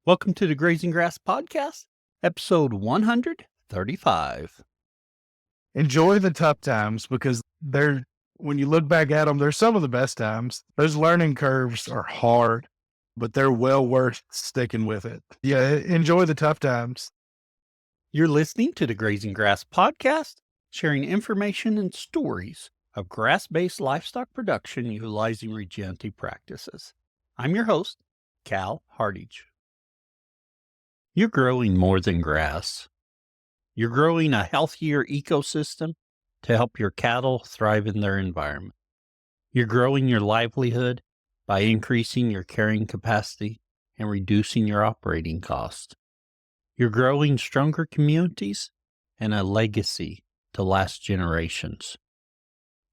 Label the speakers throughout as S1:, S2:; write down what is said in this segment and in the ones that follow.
S1: Welcome to the Grazing Grass Podcast, episode 135.
S2: Enjoy the tough times because when you look back at them, they're some of the best times. Those learning curves are hard, but they're well worth sticking with it. Yeah, enjoy the tough times.
S1: You're listening to the Grazing Grass Podcast, sharing information and stories of grass-based livestock production utilizing regenerative practices. I'm your host, Cal Hardage. You're growing more than grass. You're growing a healthier ecosystem to help your cattle thrive in their environment. You're growing your livelihood by increasing your carrying capacity and reducing your operating costs. You're growing stronger communities and a legacy to last generations.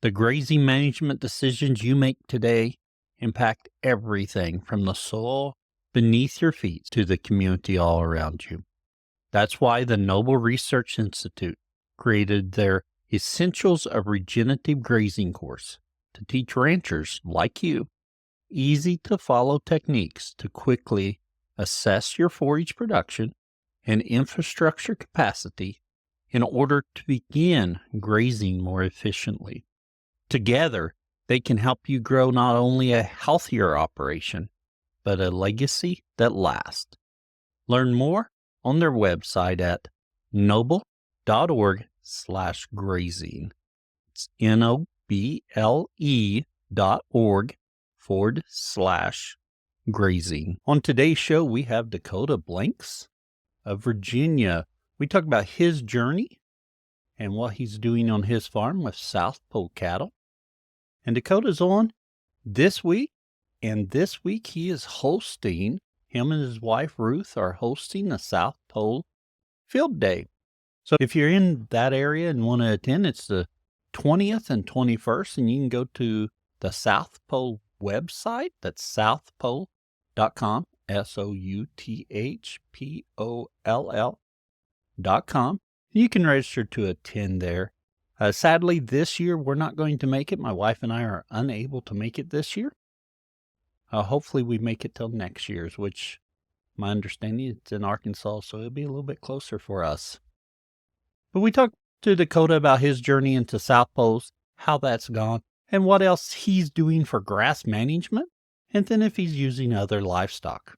S1: The grazing management decisions you make today impact everything from the soil beneath your feet to the community all around you. That's why the Noble Research Institute created their Essentials of Regenerative Grazing course to teach ranchers like you easy to follow techniques to quickly assess your forage production and infrastructure capacity in order to begin grazing more efficiently. Together, they can help you grow not only a healthier operation, but a legacy that lasts. Learn more on their website at noble.org/grazing. It's noble.org/grazing. On today's show, we have Dakota Blanks of Virginia. We talk about his journey and what he's doing on his farm with South Pole cattle. And Dakota's on this week. And this week he is hosting, him and his wife Ruth are hosting the South Pole Field Day. So if you're in that area and want to attend, it's the 20th and 21st, and you can go to the South Pole website. That's southpole.com, southpoll.com. You can register to attend there. Sadly, this year we're not going to make it. My wife and I are unable to make it this year. Hopefully we make it till next year's, which my understanding it's in Arkansas, so it'll be a little bit closer for us. But we talked to Dakota about his journey into South Poles, how that's gone, and what else he's doing for grass management, and then if he's using other livestock.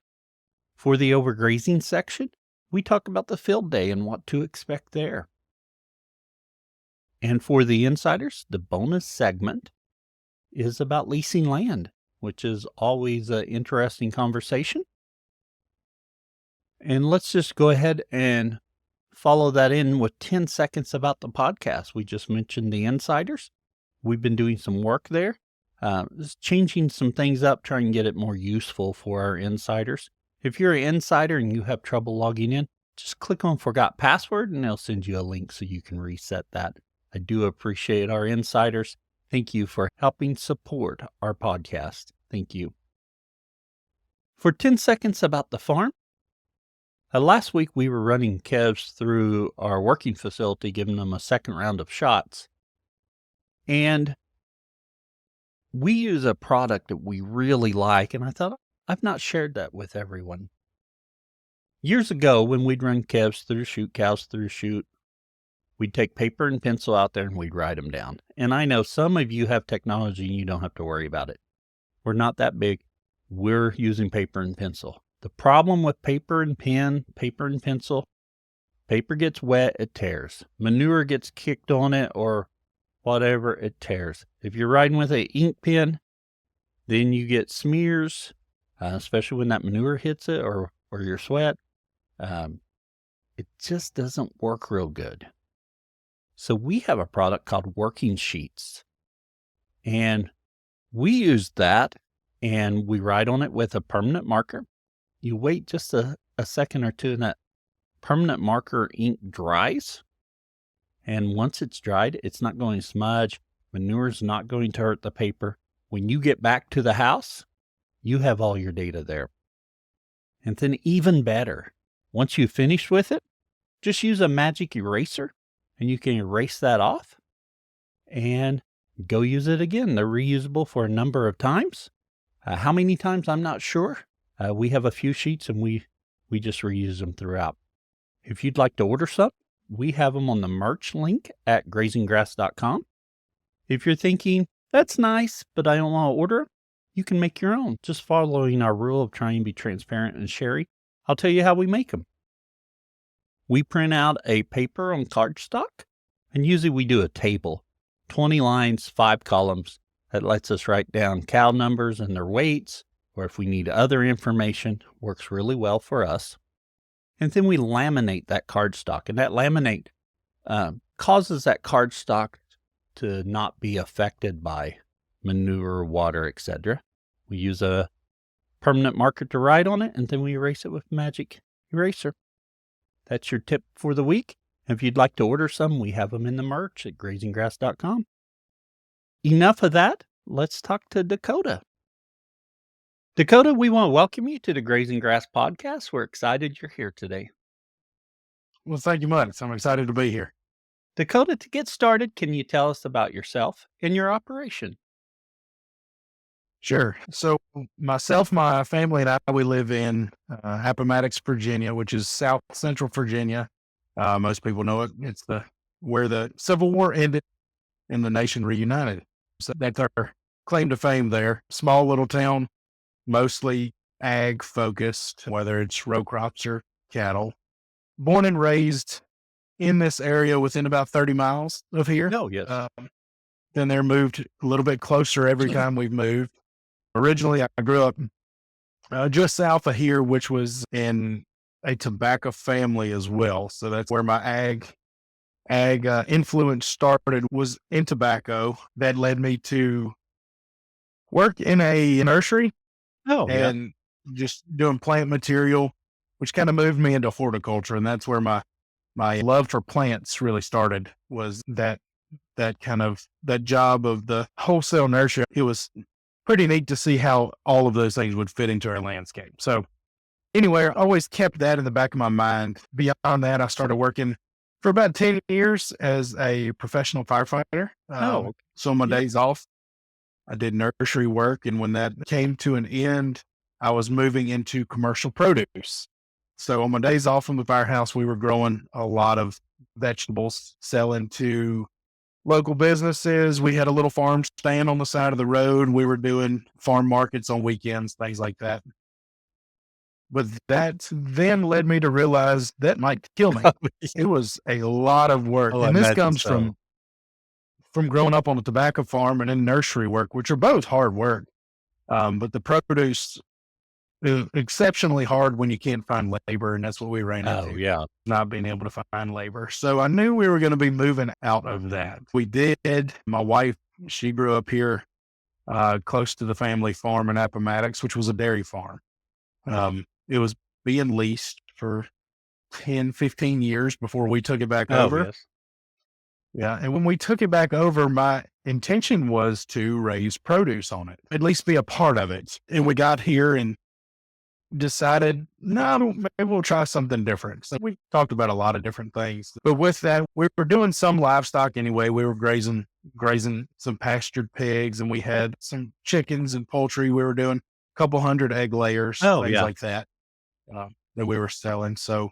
S1: For the overgrazing section, we talk about the field day and what to expect there. And for the insiders, the bonus segment is about leasing land, which is always an interesting conversation. And let's just go ahead and follow that in with 10 seconds about the podcast. We just mentioned the insiders. We've been doing some work there, just changing some things up, trying to get it more useful for our insiders. If you're an insider and you have trouble logging in, just click on Forgot Password and they'll send you a link so you can reset that. I do appreciate our insiders. Thank you for helping support our podcast. Thank you. For 10 seconds about the farm. Last week we were running calves through our working facility, giving them a second round of shots. And we use a product that we really like, and I thought I've not shared that with everyone. Years ago, when we'd run calves through the chute, cows through the chute, we'd take paper and pencil out there and we'd write them down. And I know some of you have technology and you don't have to worry about it. We're not that big. We're using paper and pencil. The problem with paper and pen, paper and pencil, paper gets wet, it tears. Manure gets kicked on it or whatever, it tears. If you're writing with an ink pen, then you get smears, especially when that manure hits it or your sweat. It just doesn't work real good. So we have a product called Working Sheets, and we use that and we write on it with a permanent marker. You wait just a second or two and that permanent marker ink dries. And once it's dried, it's not going to smudge. Manure's not going to hurt the paper. When you get back to the house, you have all your data there. And then even better, once you've finished with it, just use a magic eraser and you can erase that off and go use it again. They're reusable for a number of times. How many times, I'm not sure. We have a few sheets and we We just reuse them throughout. If you'd like to order some, we have them on the merch link at grazinggrass.com. If you're thinking, that's nice, but I don't want to order 'em, you can make your own, just following our rule of trying to be transparent and sharing. I'll tell you how we make them. We print out a paper on cardstock, and usually we do a table, 20 lines, 5 columns, that lets us write down cow numbers and their weights, or if we need other information, works really well for us. And then we laminate that cardstock, and that laminate causes that cardstock to not be affected by manure, water, etc. We use a permanent marker to write on it, and then we erase it with magic eraser. That's your tip for the week. If you'd like to order some, we have them in the merch at grazinggrass.com. Enough of that. Let's talk to Dakota. Dakota, we want to welcome you to the Grazing Grass podcast. We're excited you're here today.
S2: Well, thank you much. I'm excited to be here.
S1: Dakota, to get started, can you tell us about yourself and your operation?
S2: Sure. So myself, my family, and I, we live in Appomattox, Virginia, which is South Central Virginia. Most people know it. It's where the Civil War ended and the nation reunited. So that's our claim to fame there. Small little town, mostly ag focused, whether it's row crops or cattle. Born and raised in this area within about 30 miles of here.
S1: Oh, yes.
S2: Then they're moved a little bit closer every time we've moved. Originally, I grew up just south of here, which was in a tobacco family as well. So that's where my ag influence started, was in tobacco. That led me to work in a nursery and just doing plant material, which kind of moved me into horticulture. And that's where my love for plants really started, was that job of the wholesale nursery. It was pretty neat to see how all of those things would fit into our landscape. So anyway, I always kept that in the back of my mind. Beyond that, I started working for about 10 years as a professional firefighter. So on my days off, I did nursery work. And when that came to an end, I was moving into commercial produce. So on my days off from the firehouse, we were growing a lot of vegetables, selling to local businesses. We had a little farm stand on the side of the road. We were doing farm markets on weekends, things like that. But that then led me to realize that might kill me. It was a lot of work. And this comes from growing up on a tobacco farm and in nursery work, which are both hard work. But the produce is exceptionally hard when you can't find labor. And that's what we ran into. Not being able to find labor. So I knew we were going to be moving out of that. We did. My wife, she grew up here close to the family farm in Appomattox, which was a dairy farm. It was being leased for 10, 15 years before we took it back over.
S1: Yes.
S2: Yeah. And when we took it back over, my intention was to raise produce on it, at least be a part of it. And we got here and decided, no, maybe we'll try something different. So we talked about a lot of different things, but with that, we were doing some livestock anyway. We were grazing some pastured pigs, and we had some chickens and poultry. We were doing a couple hundred egg layers, things like that, that we were selling. So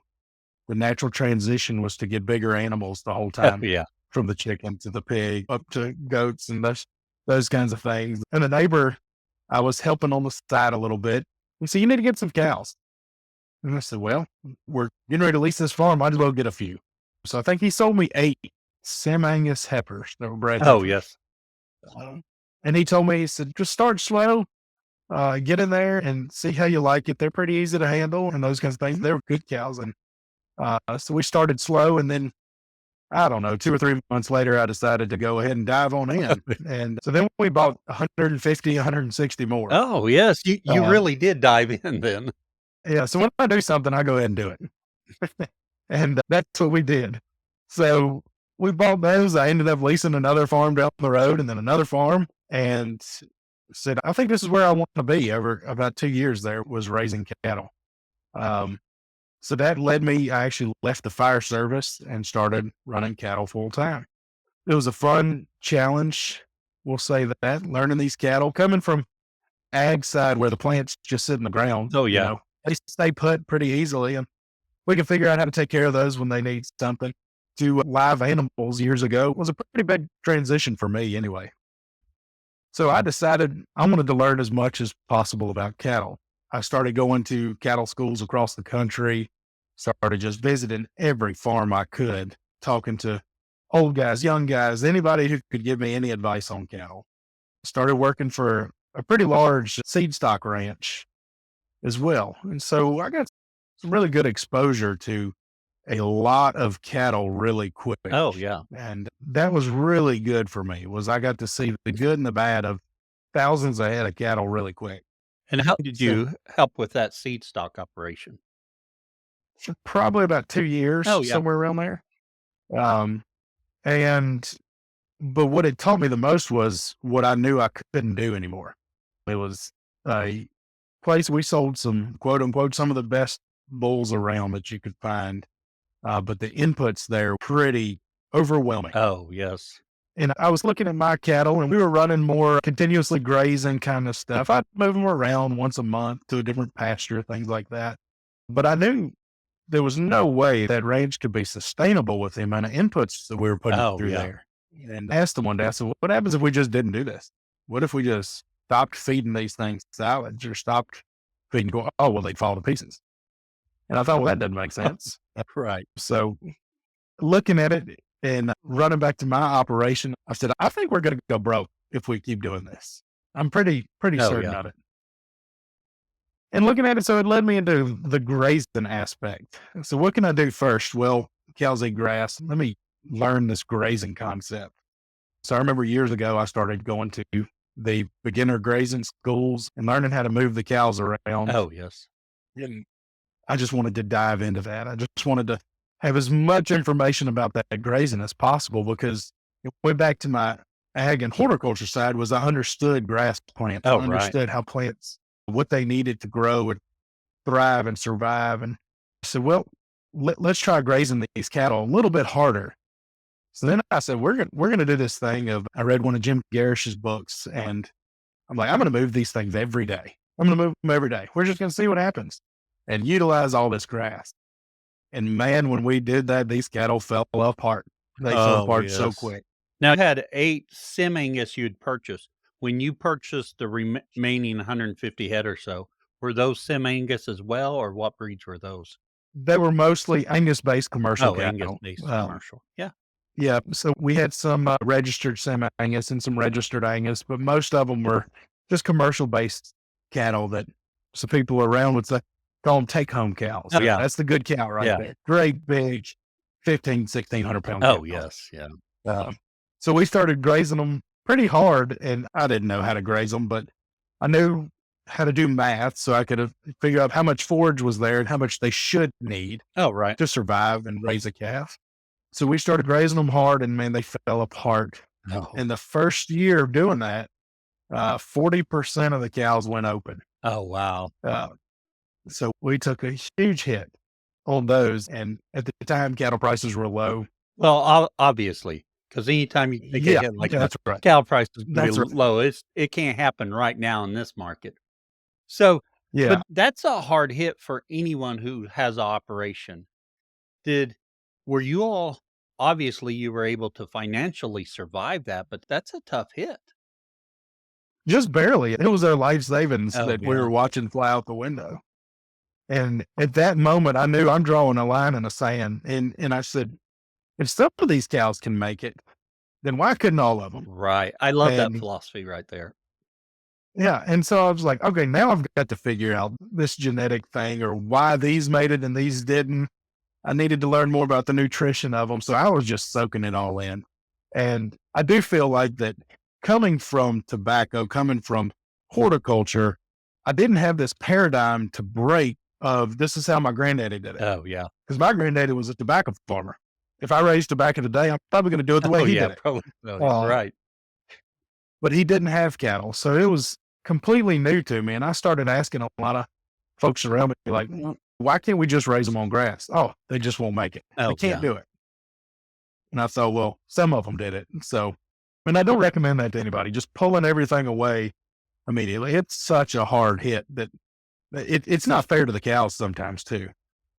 S2: the natural transition was to get bigger animals the whole time, from the chicken to the pig up to goats and those kinds of things. And the neighbor I was helping on the side a little bit, he said, you need to get some cows. And I said, well, we're getting ready to lease this farm. Might as well get a few. So I think he sold me 8 SimAngus heifers that were bred.
S1: Yes.
S2: And he told me, he said, just start slow, get in there and see how you like it. They're pretty easy to handle and those kinds of things. They were good cows. And so we started slow. And then, I don't know, 2 or 3 months later, I decided to go ahead and dive on in. And so then we bought 150, 160 more.
S1: Oh, yes. You really did dive in then.
S2: Yeah. So when I do something, I go ahead and do it. And that's what we did. So we bought those. I ended up leasing another farm down the road and then another farm, and said, I think this is where I want to be. Over about 2 years there was raising cattle. So that led me, I actually left the fire service and started running cattle full time. It was a fun challenge. We'll say that, learning these cattle, coming from ag side where the plants just sit in the ground. they stay put pretty easily. And we can figure out how to take care of those when they need something. To live animals years ago was a pretty big transition for me anyway. So I decided I wanted to learn as much as possible about cattle. I started going to cattle schools across the country, started just visiting every farm I could, talking to old guys, young guys, anybody who could give me any advice on cattle. Started working for a pretty large seed stock ranch as well. And so I got some really good exposure to a lot of cattle really quick.
S1: Oh, yeah.
S2: And that was really good for me, was I got to see the good and the bad of thousands of head of cattle really quick.
S1: And how did
S2: So
S1: you help with that seed stock operation?
S2: for probably about 2 years,
S1: Oh, yeah.
S2: somewhere around there. Um, and but what it taught me the most was what I knew I couldn't do anymore. It was a place we sold some quote unquote some of the best bulls around that you could find. But the inputs there were pretty overwhelming.
S1: Oh, yes.
S2: And I was looking at my cattle and we were running more continuously grazing kind of stuff. I'd move them around once a month to a different pasture, things like that. But I knew there was no way that range could be sustainable with the amount of inputs that we were putting
S1: Oh,
S2: through
S1: yeah.
S2: there. And I asked them one day, I said, what happens if we just didn't do this? What if we just stopped feeding these things salads or stopped feeding? Oh, well, they'd fall to pieces. And I thought, well, that doesn't make sense.
S1: Right.
S2: So looking at it and running back to my operation, I said, I think we're going to go broke if we keep doing this. I'm pretty
S1: Oh,
S2: certain
S1: yeah.
S2: of it. And looking at it, so it led me into the grazing aspect. So what can I do first? Well, cows eat grass. Let me learn this grazing concept. So I remember years ago, I started going to the beginner grazing schools and learning how to move the cows around.
S1: Oh, yes.
S2: And I just wanted to dive into that. I just wanted to have as much information about that grazing as possible because it went back to my ag and horticulture side was I understood grass plants.
S1: Oh,
S2: I
S1: right.
S2: understood how plants, what they needed to grow and thrive and survive. And I said, well, let's try grazing these cattle a little bit harder. So then I said, we're going to do this thing of, I read one of Jim Garish's books and I'm like, I'm going to move these things every day. I'm going to move them every day. We're just going to see what happens and utilize all this grass. And man, when we did that, these cattle fell apart. They fell
S1: Oh,
S2: apart so
S1: yes.
S2: quick.
S1: Now, you had 8 SimAngus you'd purchased. When you purchased the remaining 150 head or so, were those SimAngus as well, or what breeds were those?
S2: They were mostly Angus-based commercial
S1: Oh,
S2: cattle.
S1: Angus-based commercial. Yeah.
S2: Yeah. So we had some registered SimAngus and some registered Angus, but most of them were just commercial-based cattle that some people around would say, call them take-home cows.
S1: Oh, yeah.
S2: That's the good cow right
S1: Yeah.
S2: there. Great big 1,600 pound
S1: Oh,
S2: cow.
S1: yes. Yeah.
S2: So we started grazing them pretty hard, and I didn't know how to graze them, but I knew how to do math, so I could figure out how much forage was there and how much they should need
S1: Oh, right.
S2: to survive and raise a calf. So we started grazing them hard, and man, they fell apart.
S1: Oh.
S2: In the first year of doing that, 40% of the cows went open.
S1: Oh, wow.
S2: So we took a huge hit on those, and at the time, cattle prices were low.
S1: Well, obviously, because anytime you take a hit like that,
S2: that's right.
S1: cow prices can
S2: That's
S1: be
S2: right.
S1: low. It can't happen right now in this market. So,
S2: Yeah.
S1: but that's a hard hit for anyone who has a operation. Were you all obviously you were able to financially survive that, but that's a tough hit.
S2: Just barely. It was their life savings
S1: Oh,
S2: that we
S1: yeah.
S2: were watching fly out the window. And at that moment, I knew I'm drawing a line in the sand. And I said, if some of these cows can make it, then why couldn't all of them?
S1: Right. I love that
S2: And
S1: philosophy right there.
S2: yeah. And so I was like, okay, now I've got to figure out this genetic thing or why these made it and these didn't. I needed to learn more about the nutrition of them. So I was just soaking it all in. And I do feel like that coming from tobacco, coming from horticulture, I didn't have this paradigm to break of this is how my granddaddy did it.
S1: Oh, yeah.
S2: Because my granddaddy was a tobacco farmer. If I raised tobacco today, I'm probably going to do it the way
S1: Oh,
S2: he
S1: yeah,
S2: did it.
S1: probably so.
S2: Uh,
S1: Right.
S2: But he didn't have cattle. So it was completely new to me. And I started asking a lot of folks around me, like, why can't we just raise them on grass? Oh, they just won't make it.
S1: Oh,
S2: They can't
S1: yeah.
S2: do it. And I thought, well, some of them did it. So, and I don't recommend that to anybody, just pulling everything away immediately. It's such a hard hit that It's not fair to the cows sometimes too,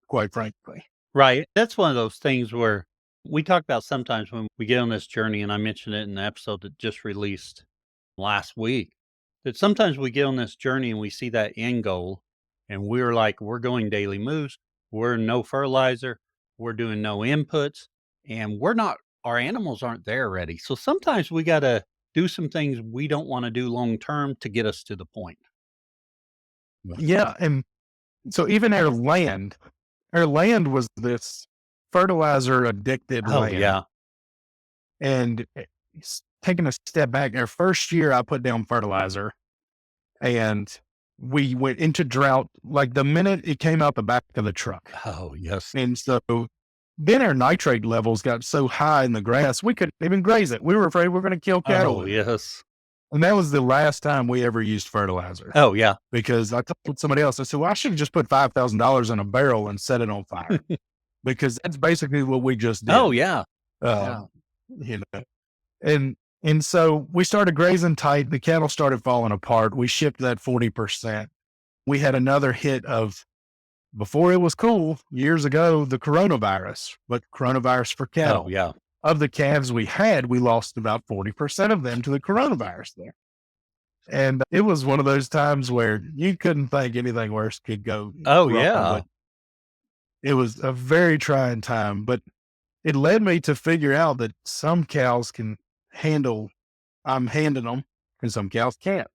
S2: quite frankly.
S1: Right. That's one of those things where we talk about sometimes when we get on this journey, and I mentioned it in the episode that just released last week, that sometimes we get on this journey and we see that end goal and we're like, we're going daily moves, we're no fertilizer, we're doing no inputs, and we're not, our animals aren't there ready. So sometimes we got to do some things we don't want to do long term to get us to the point.
S2: Yeah, and so even our land was this fertilizer addicted
S1: Oh,
S2: land.
S1: yeah.
S2: And taking a step back, our first year I put down fertilizer and we went into drought like the minute it came out the back of the truck.
S1: Oh, yes.
S2: And so then our nitrate levels got so high in the grass, we couldn't even graze it. We were afraid we were going to kill cattle.
S1: Oh,
S2: with it.
S1: yes.
S2: And that was the last time we ever used fertilizer.
S1: Oh, yeah.
S2: Because I told somebody else, I said, well, I should have just put $5,000 in a barrel and set it on fire. Because that's basically what we just did.
S1: Oh, yeah.
S2: Uh, you know, and so we started grazing tight. The cattle started falling apart. We shipped that 40%. We had another hit of, before it was cool, years ago, the coronavirus, but coronavirus for cattle.
S1: Oh, yeah.
S2: Of the calves we had, we lost about 40% of them to the coronavirus there. And it was one of those times where you couldn't think anything worse could go
S1: Oh,
S2: wrong,
S1: yeah.
S2: but it was a very trying time. But it led me to figure out that some cows can handle, I'm handing them, and some cows can't.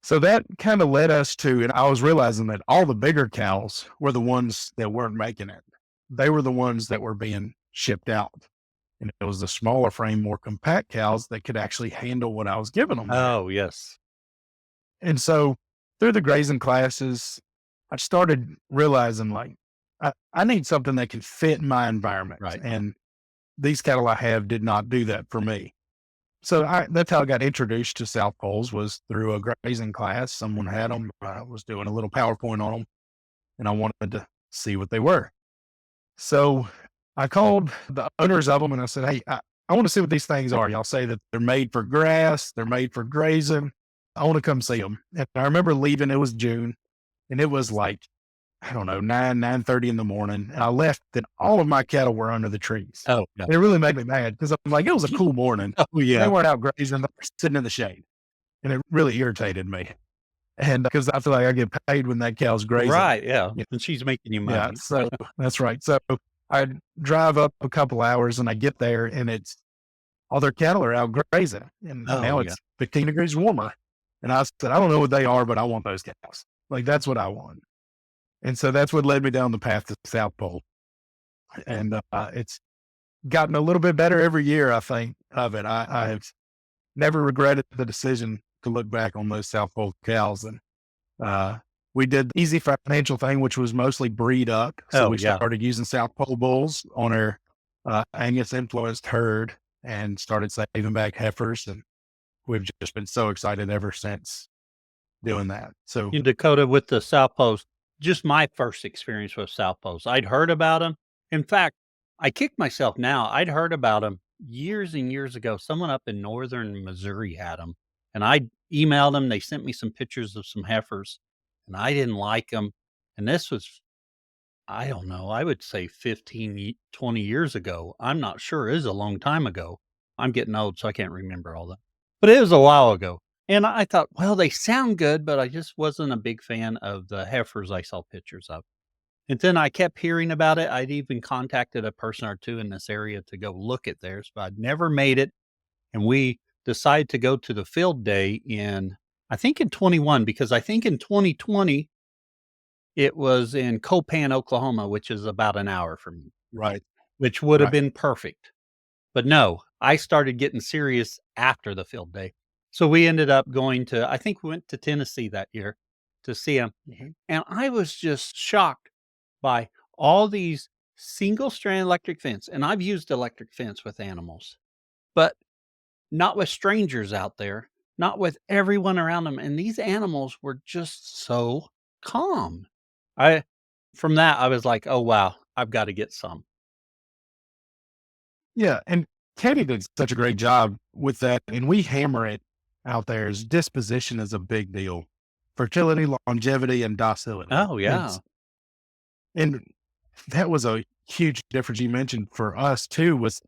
S2: So that kind of led us to, and I was realizing that all the bigger cows were the ones that weren't making it. They were the ones that were being shipped out. And it was the smaller frame, more compact cows that could actually handle what I was giving them.
S1: Oh, yes.
S2: And so through the grazing classes, I started realizing like, I need something that can fit my environment.
S1: Right.
S2: And these cattle I have did not do that for me. So that's how I got introduced to South Poles, was through a grazing class. Someone had them. I was doing a little PowerPoint on them and I wanted to see what they were. So I called the owners of them and I said, hey, I want to see what these things are. Y'all say that they're made for grass, they're made for grazing. I want to come see them. And I remember leaving, it was June, and it was like, I don't know, 9:30 in the morning. And I left and all of my cattle were under the trees.
S1: Oh, yeah.
S2: And it really made me mad because I'm like, it was a cool morning.
S1: Oh,
S2: They
S1: yeah.
S2: weren't out grazing, they were sitting in the shade. And it really irritated me. And because I feel like I get paid when that cow's grazing.
S1: Right. Yeah.
S2: Yeah.
S1: And she's making you money.
S2: Yeah. So that's right. So I drive up a couple hours and I get there and it's all their cattle are out grazing. And
S1: Oh,
S2: now
S1: yeah.
S2: it's 15 degrees warmer. And I said, I don't know what they are, but I want those cows. Like that's what I want. And so that's what led me down the path to South Pole. And it's gotten a little bit better every year, I think, of it. I have never regretted the decision to look back on those South Pole cows. And we did the easy financial thing, which was mostly breed up. So
S1: Oh,
S2: we
S1: yeah.
S2: started using South Pole bulls on our Angus-influenced herd and started saving back heifers. And we've just been so excited ever since doing that. So
S1: In Dakota with the South Post, just my first experience with South Post. I'd heard about them. In fact, I kick myself now. I'd heard about them years and years ago. Someone up in northern Missouri had them, and I emailed them. They sent me some pictures of some heifers, and I didn't like them. And this was, I don't know, I would say 20 years ago. I'm not sure. It is a long time ago. I'm getting old, so I can't remember all that. But it was a while ago. And I thought, well, they sound good, but I just wasn't a big fan of the heifers I saw pictures of. And then I kept hearing about it. I'd even contacted a person or two in this area to go look at theirs, but I'd never made it. And we decided to go to the field day I think in 21, because I think in 2020, it was in Copan, Oklahoma, which is about an hour from me,
S2: right.
S1: which would have
S2: Right.
S1: been perfect. But no, I started getting serious after the field day. So we ended up going to, I think we went to Tennessee that year to see him.
S2: Mhm.
S1: And I was just shocked by all these single strand electric fence. And I've used electric fence with animals, but not with strangers out there, not with everyone around them. And these animals were just so calm. From that, I was like, oh, wow, I've got to get some.
S2: Yeah. And Katie did such a great job with that. And we hammer it out there as disposition is a big deal fertility, longevity, and docility.
S1: Oh, yeah.
S2: And that was a huge difference you mentioned for us too, was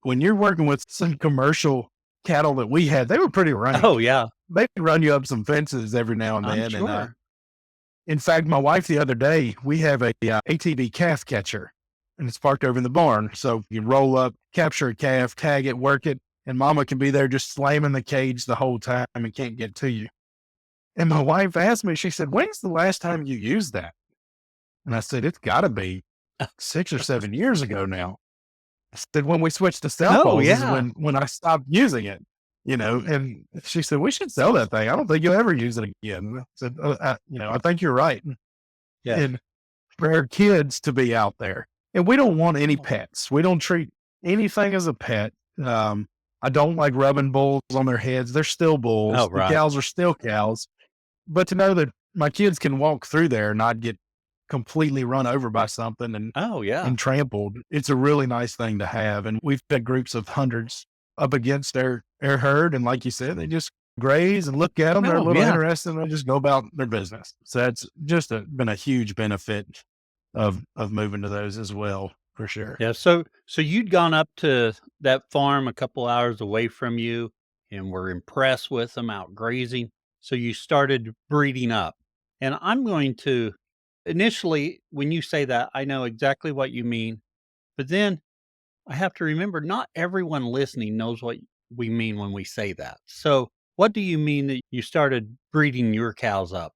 S2: when you're working with some commercial cattle that we had, they were pretty
S1: Oh,
S2: rank.
S1: yeah.
S2: They could run you up some fences every now and
S1: I'm
S2: then. And
S1: sure.
S2: in fact, my wife the other day, we have a ATV calf catcher, and it's parked over in the barn. So you roll up, capture a calf, tag it, work it, and mama can be there just slamming the cage the whole time and can't get to you. And my wife asked me, she said, "When's the last time you used that?" And I said, "It's got to be 6 or 7 years ago now." I said, "When we switched to
S1: Oh,
S2: Southpoles is
S1: yeah.
S2: when I stopped using it, you know." And she said, "We should sell that thing. I don't think you'll ever use it again." And I said, I think you're right."
S1: Yeah.
S2: And for our kids to be out there, and we don't want any
S1: Oh.
S2: pets. We don't treat anything as a pet. I don't like rubbing bulls on their heads. They're still bulls.
S1: Oh,
S2: The
S1: right.
S2: cows are still cows. But to know that my kids can walk through there and not get completely run over by something
S1: Oh, yeah.
S2: and trampled, it's a really nice thing to have. And we've had groups of hundreds up against their herd. And like you said, they just graze and look at them. They're a
S1: Oh,
S2: little
S1: yeah.
S2: interested and they just go about their business. So that's just been a huge benefit of moving to those as well, for sure.
S1: Yeah, so you'd gone up to that farm a couple hours away from you and were impressed with them out grazing, so you started breeding up. And I'm going to initially, when you say that, I know exactly what you mean, but then I have to remember not everyone listening knows what we mean when we say that. So, what do you mean that you started breeding your cows up?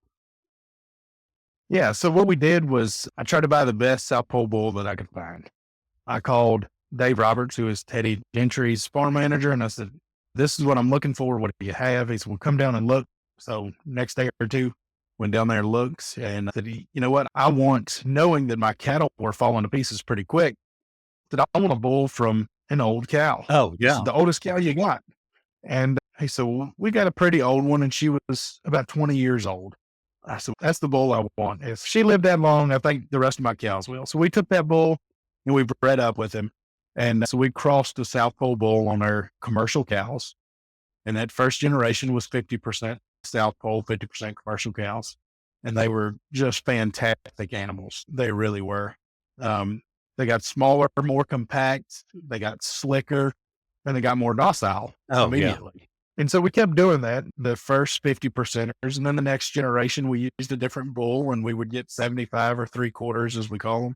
S2: Yeah. So what we did was I tried to buy the best South Pole bull that I could find. I called Dave Roberts, who is Teddy Gentry's farm manager, and I said, "This is what I'm looking for. What do you have?" He said, "Well, come down and look." So next day or two, went down there and looked, and I said, "You know what? I want, knowing that my cattle were falling to pieces pretty quick, that I want a bull from an old cow.
S1: Oh,
S2: This is
S1: yeah.
S2: the oldest cow you got." And he said, "Well, we got a pretty old one, and she was about 20 years old." I said, "That's the bull I want. If she lived that long, I think the rest of my cows will." So we took that bull and we bred up with him. And so we crossed the South Pole bull on our commercial cows. And that first generation was 50% South Pole, 50% commercial cows. And they were just fantastic animals. They really were. They got smaller, more compact, they got slicker, and they got more docile
S1: Oh, yeah.
S2: immediately. And so we kept doing that, the first 50 percenters. And then the next generation, we used a different bull and we would get 75 or 3/4, as we call them,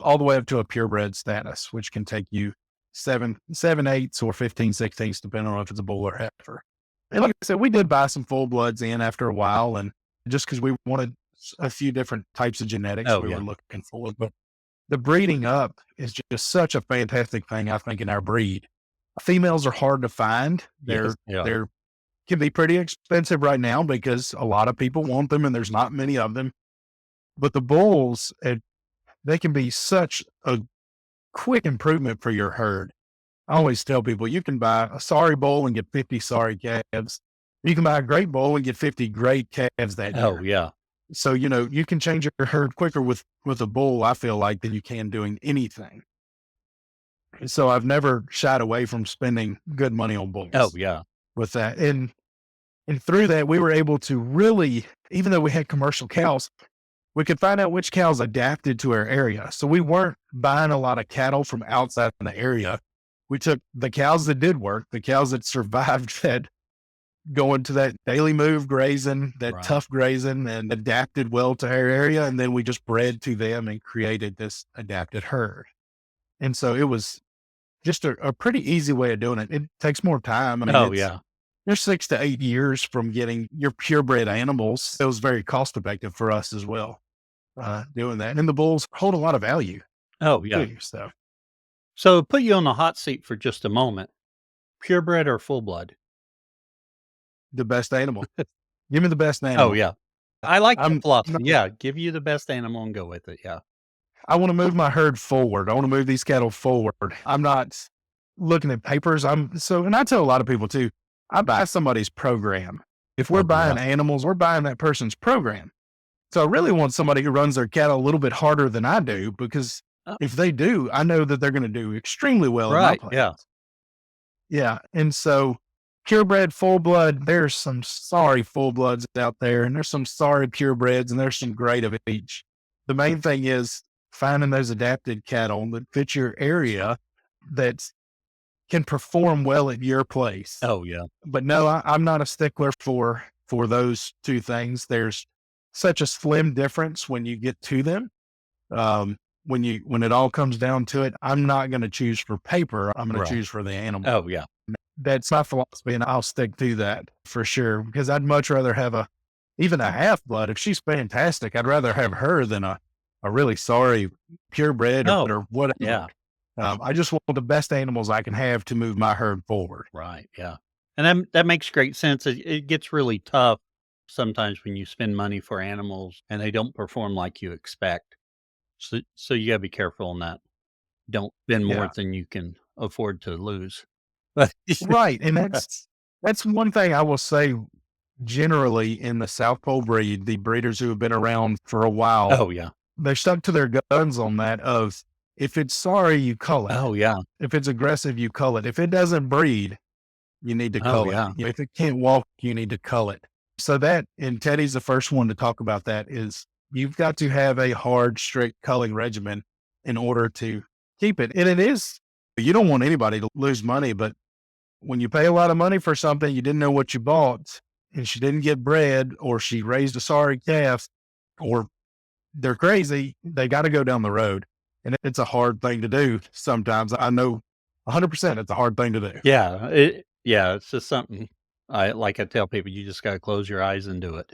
S2: all the way up to a purebred status, which can take you 7/8 or 15/16, depending on if it's a bull or heifer. And like I said, we did buy some full bloods in after a while, and just because we wanted a few different types of genetics
S1: Oh,
S2: we were
S1: yeah.
S2: looking for. But the breeding up is just such a fantastic thing, I think, in our breed. Females are hard to find.
S1: Yes. Yeah.
S2: They're can be pretty expensive right now because a lot of people want them and there's not many of them. But the bulls, they can be such a quick improvement for your herd. I always tell people you can buy a sorry bull and get 50 sorry calves. You can buy a great bull and get 50 great calves that
S1: Oh,
S2: year.
S1: yeah.
S2: So, you can change your herd quicker with a bull, I feel like, than you can doing anything. And so I've never shied away from spending good money on
S1: Oh,
S2: bulls
S1: yeah.
S2: with that. And through that, we were able to really, even though we had commercial cows, we could find out which cows adapted to our area. So we weren't buying a lot of cattle from outside the area. We took the cows that did work, the cows that survived that going to that daily move grazing, that
S1: Right.
S2: tough grazing, and adapted well to our area. And then we just bred to them and created this adapted herd. And so it was just a pretty easy way of doing it. It takes more time. I mean,
S1: Oh, yeah.
S2: you're 6 to 8 years from getting your purebred animals. It was very cost effective for us as well, doing that. And the bulls hold a lot of value
S1: Oh, yeah.
S2: too. So
S1: So, put you on the hot seat for just a moment. Purebred or full blood?
S2: the best animal. Give me the best
S1: Oh,
S2: animal.
S1: yeah. I like that
S2: I'm
S1: philosophy.
S2: not,
S1: Yeah, give you the best animal and go with it. Yeah.
S2: I want to move my herd forward. I want to move these cattle forward. I'm not looking at papers. And I tell a lot of people too, I buy somebody's program. If we're
S1: Oh, yeah.
S2: buying animals, we're buying that person's program. So I really want somebody who runs their cattle a little bit harder than I do, because
S1: Oh,
S2: if they do, I know that they're going to do extremely well in my
S1: right.
S2: place.
S1: Yeah.
S2: Yeah. And so purebred full blood, there's some sorry full bloods out there, and there's some sorry purebreds, and there's some great of each. The main thing is finding those adapted cattle that fit your area that can perform well at your place.
S1: Oh, yeah.
S2: But no, I'm not a stickler for those two things. There's such a slim difference when you get to them. When it all comes down to it, I'm not going to choose for paper. I'm going to choose for the animal.
S1: Oh, yeah.
S2: That's my philosophy, and I'll stick to that for sure, because I'd much rather have even a half blood. If she's fantastic, I'd rather have her than a really sorry purebred or whatever.
S1: Yeah.
S2: I just want the best animals I can have to move my herd forward.
S1: Right. Yeah. And that makes great sense. It gets really tough sometimes when you spend money for animals and they don't perform like you expect. So you got to be careful on that. Don't spend more than you can afford to lose.
S2: Right. And that's one thing I will say generally in the South Pole breed, the breeders who have been around for a while.
S1: Oh, yeah.
S2: They're stuck to their guns on that of, if it's sorry, you cull it.
S1: Oh, yeah.
S2: If it's aggressive, you cull it. If it doesn't breed, you need to cull it.
S1: Yeah.
S2: If it can't walk, you need to cull it. So that, and Teddy's the first one to talk about that, is you've got to have a hard, strict culling regimen in order to keep it. And it is, you don't want anybody to lose money, but when you pay a lot of money for something, you didn't know what you bought, and she didn't get bred, or she raised a sorry calf, or they're crazy, they got to go down the road. And it's a hard thing to do sometimes. I know 100% it's a hard thing to do.
S1: Yeah. It's just something I tell people, you just got to close your eyes and do it.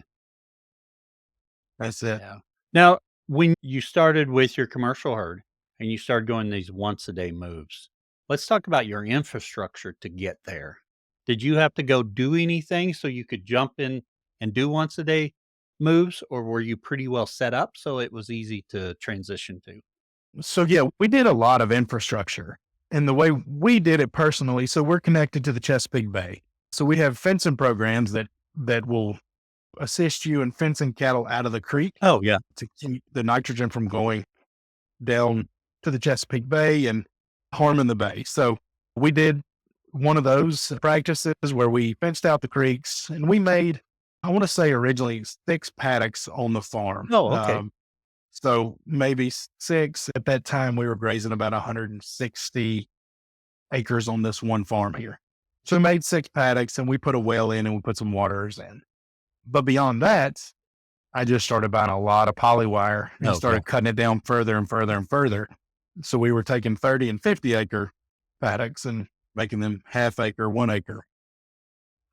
S2: That's it.
S1: Yeah. Now, when you started with your commercial herd and you started going these once a day moves, let's talk about your infrastructure to get there. Did you have to go do anything so you could jump in and do once a day moves, or were you pretty well set up so it was easy to transition to?
S2: So yeah, we did a lot of infrastructure, and the way we did it personally. So we're connected to the Chesapeake Bay. So we have fencing programs that will assist you in fencing cattle out of the creek.
S1: Oh, yeah.
S2: To keep the nitrogen from going down to the Chesapeake Bay and harming the bay. So we did one of those practices where we fenced out the creeks, and we made, I want to say originally 6 paddocks on the farm.
S1: Oh, okay.
S2: So maybe 6. At that time, we were grazing about 160 acres on this one farm here. So we made 6 paddocks, and we put a well in, and we put some waters in. But beyond that, I just started buying a lot of polywire and started cutting it down further and further and further. So we were taking 30 and 50 acre paddocks and making them half acre, 1 acre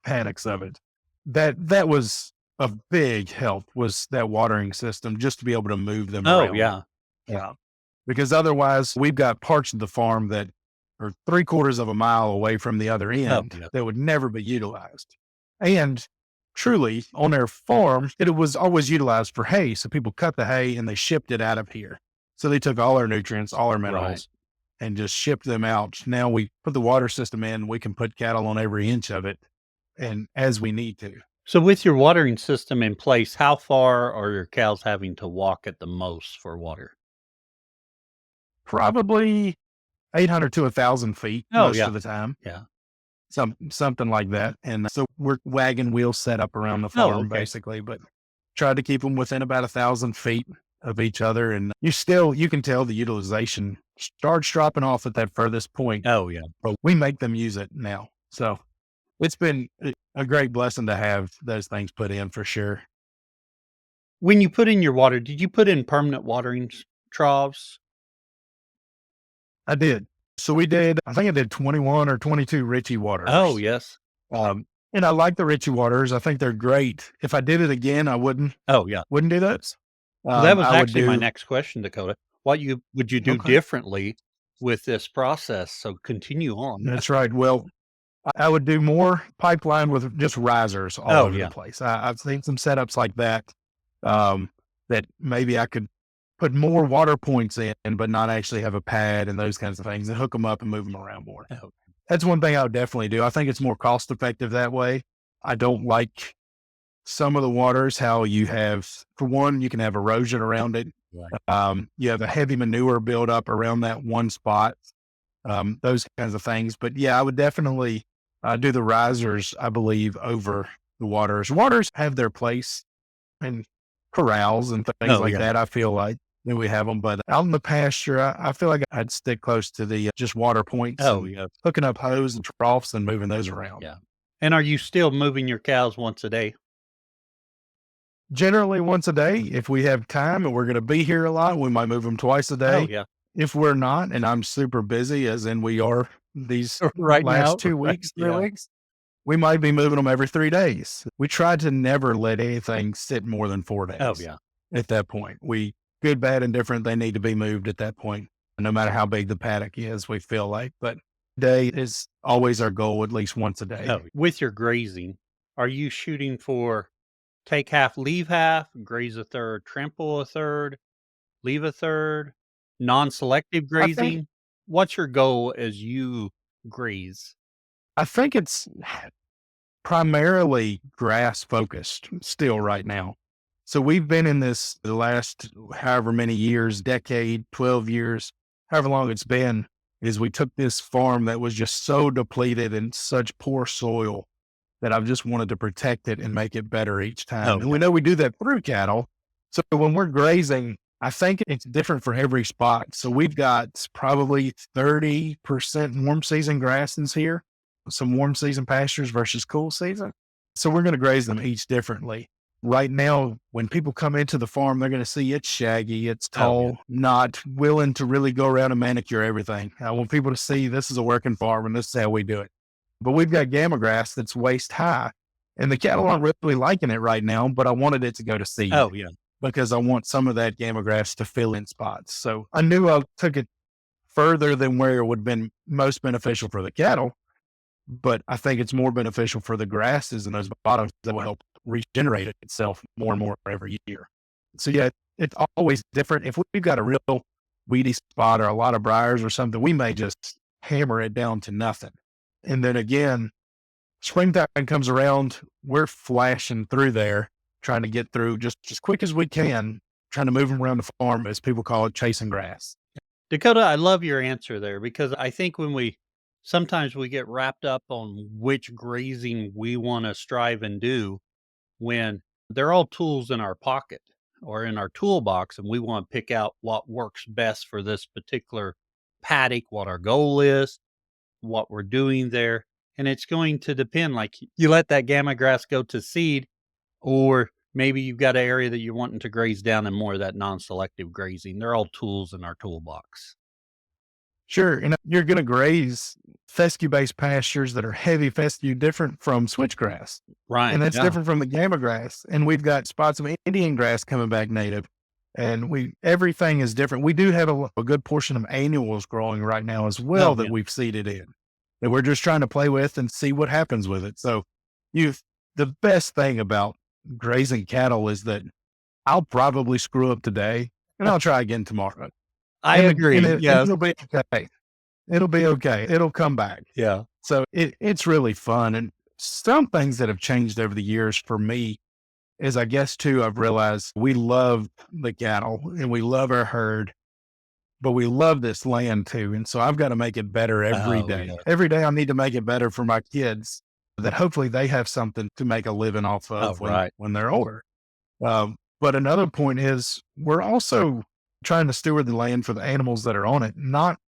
S2: paddocks of it. That was a big help, was that watering system, just to be able to move them around.
S1: Oh, yeah.
S2: Yeah. Because otherwise we've got parts of the farm that are 3/4 of a mile away from the other end that would never be utilized. And truly, on their farm, it was always utilized for hay. So people cut the hay and they shipped it out of here. So they took all our nutrients, all our minerals, and just shipped them out. Now we put the water system in, we can put cattle on every inch of it, and as we need to.
S1: So with your watering system in place, how far are your cows having to walk at the most for water?
S2: Probably 800 to 1,000 feet most of the time.
S1: Yeah.
S2: Something like that. And so we're wagon wheels set up around the farm basically, but tried to keep them within about 1,000 feet of each other. And you can tell the utilization starts dropping off at that furthest point.
S1: Oh, yeah.
S2: But we make them use it now. So it's been a great blessing to have those things put in for sure.
S1: When you put in your water, did you put in permanent watering troughs?
S2: I did. So I think I did 21 or 22 Ritchie waters.
S1: Oh, yes.
S2: And I like the Ritchie waters. I think they're great. If I did it again, I wouldn't.
S1: Oh, yeah.
S2: Wouldn't do those.
S1: Well, that was actually my next question, Dakota. What would you do differently with this process? So continue on.
S2: That's right. Well, I would do more pipeline with just risers all over the place. I've seen some setups like that, that maybe I could put more water points in, but not actually have a pad and those kinds of things, and hook them up and move them around more.
S1: Oh.
S2: That's one thing I would definitely do. I think it's more cost effective that way. I don't like some of the waters, how you have, for one, you can have erosion around it.
S1: Right.
S2: You have a heavy manure buildup around that one spot, those kinds of things. But yeah, I would definitely do the risers, I believe, over the waters. Waters have their place in corrals and things
S1: Oh,
S2: like
S1: yeah.
S2: that. I feel like that we have them, but out in the pasture, I feel like I'd stick close to the just water points
S1: Oh,
S2: and
S1: yeah.
S2: hooking up hose and troughs and moving those around.
S1: Yeah. And are you still moving your cows once a day?
S2: Generally, once a day. If we have time and we're going to be here a lot, we might move them twice a
S1: Oh,
S2: day.
S1: yeah.
S2: If we're not, and I'm super busy, as in we are these
S1: Right
S2: last
S1: now?
S2: 2 weeks,
S1: Right. Yeah.
S2: 3 weeks, we might be moving them every 3 days. We try to never let anything sit more than 4
S1: Oh,
S2: days
S1: yeah.
S2: at that point. We, good, bad, and different, they need to be moved at that point, no matter how big the paddock is, we feel like. But day is always our goal, at least once a day.
S1: Oh, with your grazing, are you shooting for take half, leave half, graze a third, trample a third, leave a third, non-selective
S2: I think,
S1: grazing? What's your goal as you graze?
S2: I think it's primarily grass focused still right now. So we've been in this the last however many years, decade, 12 years, however long it's been, is we took this farm that was just so depleted and such poor soil that I've just wanted to protect it and make it better each time.
S1: Oh,
S2: And
S1: yeah.
S2: we know we do that through cattle. So when we're grazing, I think it's different for every spot. So we've got probably 30% warm season grasses here, some warm season pastures versus cool season. So we're going to graze them each differently. Right now, when people come into the farm, they're going to see it's shaggy, it's
S1: Oh, yeah.
S2: tall, not willing to really go around and manicure everything. I want people to see this is a working farm and this is how we do it. But we've got gamma grass that's waist high, and the cattle aren't really liking it right now, but I wanted it to go to seed
S1: Oh, yeah.
S2: because I want some of that gamma grass to fill in spots. So I knew I took it further than where it would have been most beneficial for the cattle, but I think it's more beneficial for the grasses and those bottoms that will help regenerate itself more and more every year. So yeah, it's always different. If we've got a real weedy spot or a lot of briars or something, we may just hammer it down to nothing. And then again, springtime comes around, we're flashing through there, trying to get through just as quick as we can, trying to move them around the farm, as people call it, chasing grass.
S1: Dakota, I love your answer there because I think when we sometimes we get wrapped up on which grazing we want to strive and do when they're all tools in our pocket or in our toolbox and we want to pick out what works best for this particular paddock, what our goal is, what we're doing there. And it's going to depend like you let that gamma grass go to seed, or maybe you've got an area that you're wanting to graze down and more of that non-selective grazing. They're all tools in our toolbox.
S2: Sure, and you're going to graze fescue-based pastures that are heavy fescue, different from switchgrass,
S1: Right.
S2: and that's
S1: Yeah.
S2: different from the gamma grass. And we've got spots of Indian grass coming back native, and we everything is different. We do have a good portion of annuals growing right now as well
S1: Oh,
S2: that
S1: yeah.
S2: we've seeded in that we're just trying to play with and see what happens with it. So, you the best thing about grazing cattle is that I'll probably screw up today, and I'll try again tomorrow,
S1: I
S2: and
S1: agree. Yes.
S2: it'll be okay. It'll be okay. It'll come back.
S1: Yeah.
S2: So it's really fun. And some things that have changed over the years for me is, I guess, too, I've realized we love the cattle and we love our herd, but we love this land too. And so I've got to make it better every
S1: Oh,
S2: day.
S1: yeah.
S2: Every day I need to make it better for my kids, that hopefully they have something to make a living off
S1: Oh,
S2: of
S1: right.
S2: when they're older. But another point is we're also trying to steward the land for the animals that are on it, not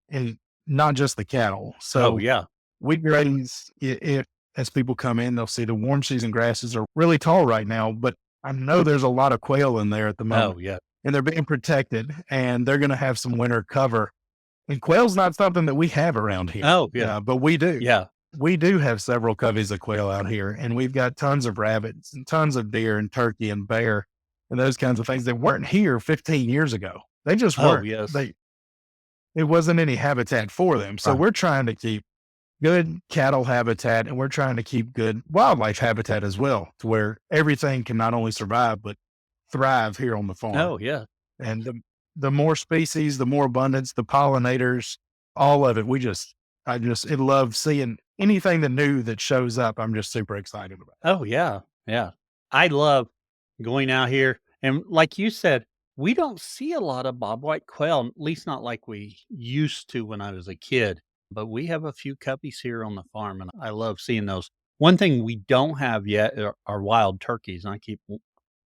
S2: just the cattle.
S1: Oh,
S2: So
S1: yeah.
S2: we graze it as people come in, they'll see the warm season grasses are really tall right now, but I know there's a lot of quail in there at the moment
S1: Oh, yeah.
S2: and they're being protected and they're going to have some winter cover. And quail's not something that we have around here.
S1: Oh, yeah.
S2: But we do.
S1: Yeah.
S2: We do have several coveys of quail out here, and we've got tons of rabbits and tons of deer and turkey and bear and those kinds of things that weren't here 15 years ago. They just
S1: Oh,
S2: weren't.
S1: yes.
S2: It wasn't any habitat for them. So
S1: Right.
S2: we're trying to keep good cattle habitat and we're trying to keep good wildlife habitat as well, to where everything can not only survive, but thrive here on the farm.
S1: Oh, yeah.
S2: And the more species, the more abundance, the pollinators, all of it. I love seeing anything that new that shows up. I'm just super excited about.
S1: Oh, yeah. Yeah. I love going out here, and like you said, we don't see a lot of bobwhite quail, at least not like we used to when I was a kid. but we have a few cubbies here on the farm, and I love seeing those. One thing we don't have yet are wild turkeys, and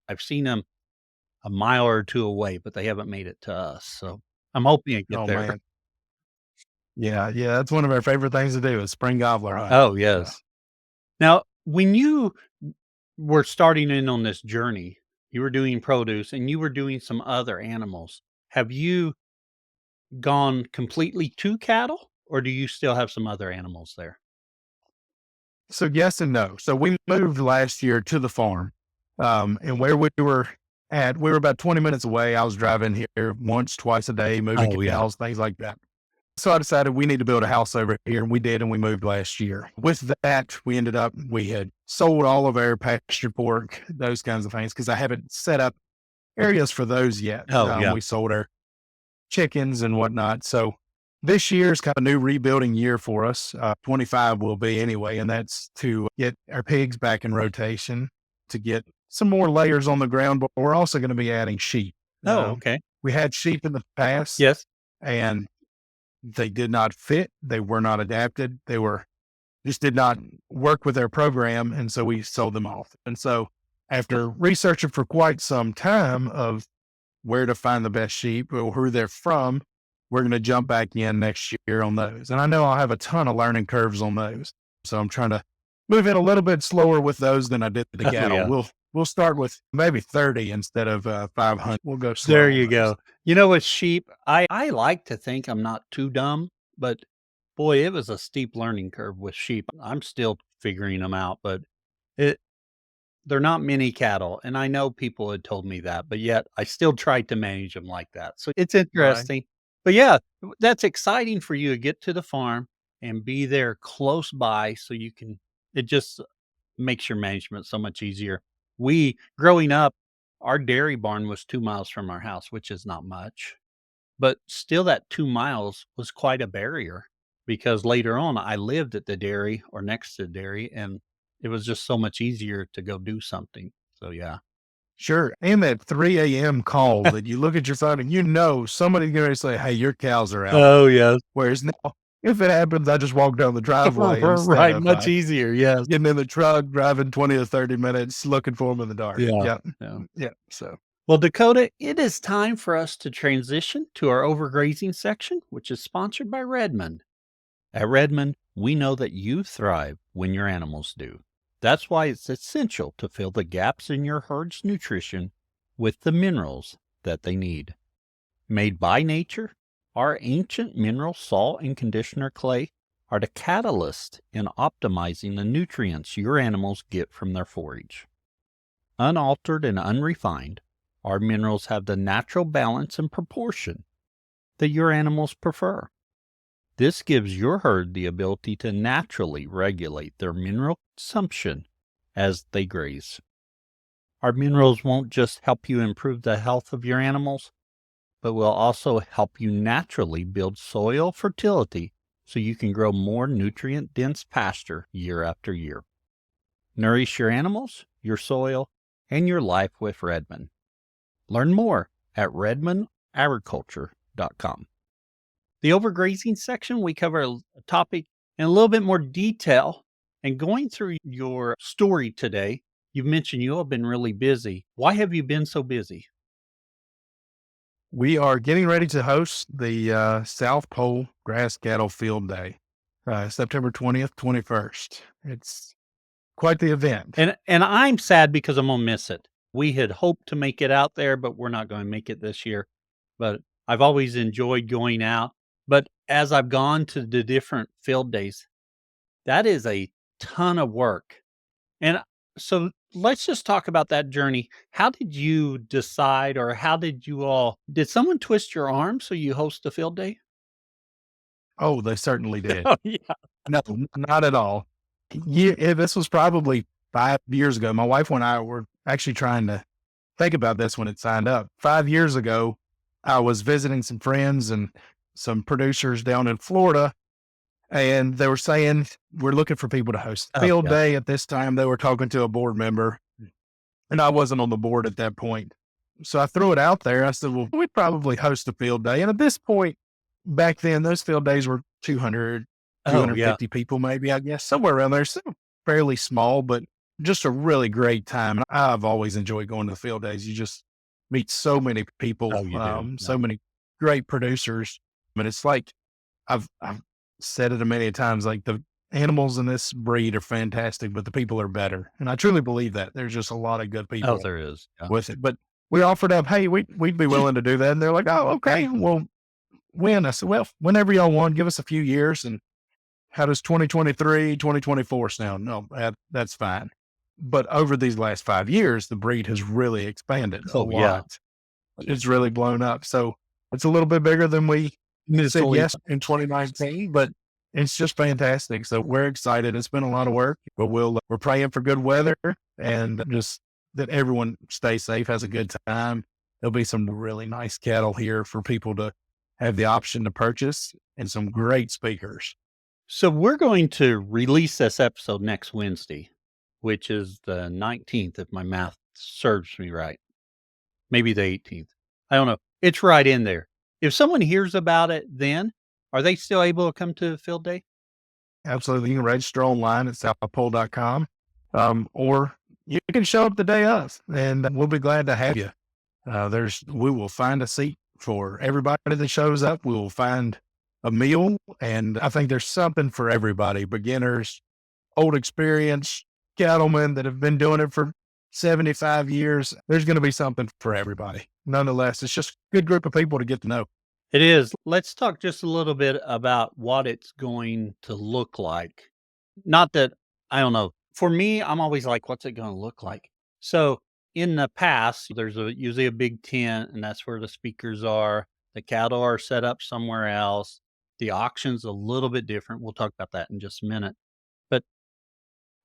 S1: I've seen them a mile or 2 away, but they haven't made it to us, so I'm hoping to get
S2: Oh
S1: there.
S2: man. Yeah, yeah. That's one of our favorite things to do is spring gobbler hunt.
S1: Oh,
S2: So
S1: yes. Now, when you were starting in on this journey, you were doing produce and you were doing some other animals. Have you gone completely to cattle, or do you still have some other animals there?
S2: so yes and no. So we moved last year to the farm. And where we were at, we were about 20 minutes away. I was driving here once, twice a day, moving
S1: Oh, yeah.
S2: cows, things like that. So I decided we need to build a house over here, and we did, and we moved last year. With that, we had sold all of our pasture pork, those kinds of things, because I haven't set up areas for those yet.
S1: Oh, yeah.
S2: We sold our chickens and whatnot. So this year is kind of a new rebuilding year for us. 25 will be anyway, and that's to get our pigs back in rotation, to get some more layers on the ground, but we're also going to be adding sheep.
S1: Oh, okay.
S2: We had sheep in the past,
S1: Yes.
S2: and they did not fit. They were not adapted. They were just did not work with their program. And so we sold them off. And so after researching for quite some time of where to find the best sheep or who they're from, we're going to jump back in next year on those. And I know I'll have a ton of learning curves on those. So I'm trying to move in a little bit slower with those than I did the
S1: Oh,
S2: cattle.
S1: yeah.
S2: We'll start with maybe 30 instead of 500. We'll go slow.
S1: There
S2: on
S1: you
S2: those.
S1: go. You know, with sheep, I like to think I'm not too dumb, but boy, it was a steep learning curve with sheep. I'm still figuring them out, but it they're not mini cattle, and I know people had told me that, but yet I still tried to manage them like that. So it's
S2: Right.
S1: interesting. But yeah, that's exciting for you to get to the farm and be there close by so you can it just makes your management so much easier. We growing up, our dairy barn was 2 miles from our house, which is not much, but still that 2 miles was quite a barrier because later on I lived at the dairy or next to the dairy, and it was just so much easier to go do something. So, yeah.
S2: Sure. And that 3 a.m. call that you look at your phone and somebody's going to say, hey, your cows are out.
S1: Oh, yes.
S2: Whereas now, if it happens, I just walk down the driveway instead
S1: Right,
S2: of
S1: much easier, yes.
S2: getting in the truck, driving 20 to 30 minutes, looking for them in the dark.
S1: Yeah,
S2: Yeah.
S1: yeah.
S2: Yeah. So,
S1: Well, Dakota, it is time for us to transition to our overgrazing section, which is sponsored by Redmond. At Redmond, we know that you thrive when your animals do. That's why it's essential to fill the gaps in your herd's nutrition with the minerals that they need. Made by nature, our ancient mineral salt and conditioner clay are the catalyst in optimizing the nutrients your animals get from their forage. Unaltered and unrefined, our minerals have the natural balance and proportion that your animals prefer. This gives your herd the ability to naturally regulate their mineral consumption as they graze. Our minerals won't just help you improve the health of your animals, but will also help you naturally build soil fertility so you can grow more nutrient-dense pasture year after year. Nourish your animals, your soil, and your life with Redmond. Learn more at redmondagriculture.com. The overgrazing section, we cover a topic in a little bit more detail. And going through your story today, you've mentioned you have been really busy. Why have you been so busy?
S2: we are getting ready to host the South Pole Grass Cattle Field Day, September 20th, 21st. It's quite the event.
S1: And I'm sad because I'm gonna miss it. We had hoped to make it out there, but we're not gonna make it this year. But I've always enjoyed going out. But as I've gone to the different field days, that is a ton of work. And so let's just talk about that journey. How did you decide, or how did you all did someone twist your arm so you host a field day?
S2: Oh, they certainly did.
S1: Oh, yeah.
S2: No, not at all. This was probably 5 years ago. My wife and I were actually trying to think about this when it signed up. 5 years ago, I was visiting some friends and some producers down in Florida, and they were saying, we're looking for people to host
S1: Oh,
S2: field
S1: yeah.
S2: day. At this time, they were talking to a board member, and I wasn't on the board at that point. So I threw it out there. I said, well, we'd probably host a field day. And at this point, back then, those field days were 200,
S1: Oh, yeah.
S2: 250 people, maybe, I guess, somewhere around there. Still fairly small, but just a really great time. And I've always enjoyed going to the field days. You just meet so many people,
S1: Oh, you do. Yeah.
S2: so many great producers. But it's like I've said it a many times, like the animals in this breed are fantastic, but the people are better. And I truly believe that. There's just a lot of good
S1: Oh,
S2: people
S1: there is. Yeah.
S2: with it. But we offered up, hey, we'd be willing to do that. And they're like, oh, okay, well, when? I said, well, whenever y'all want, give us a few years. And how does 2023, 2024 sound? No, that's fine. But over these last 5 years, the breed has really expanded a
S1: Oh, yeah.
S2: lot. It's really blown up. So it's a little bit bigger than we said
S1: Initially.
S2: yes in 2019, but it's just fantastic. So we're excited. It's been a lot of work, but we're praying for good weather and just that everyone stays safe, has a good time. There'll be some really nice cattle here for people to have the option to purchase and some great speakers.
S1: So we're going to release this episode next Wednesday, which is the 19th, if my math serves me right. Maybe the 18th. I don't know. It's right in there. If someone hears about it then, are they still able to come to field day?
S2: Absolutely. You can register online at southpole.com, or you can show up the day of, and we'll be glad to have you. We will find a seat for everybody that shows up. We will find a meal, and I think there's something for everybody: beginners, old experience, cattlemen that have been doing it for 75 years. There's going to be something for everybody. Nonetheless, it's just a good group of people to get to know.
S1: It is. Let's talk just a little bit about what it's going to look like. Not that I don't know. For me, I'm always like, what's it going to look like? So in the past, there's usually a big tent, and that's where the speakers are. The cattle are set up somewhere else. The auction's a little bit different. We'll talk about that in just a minute. But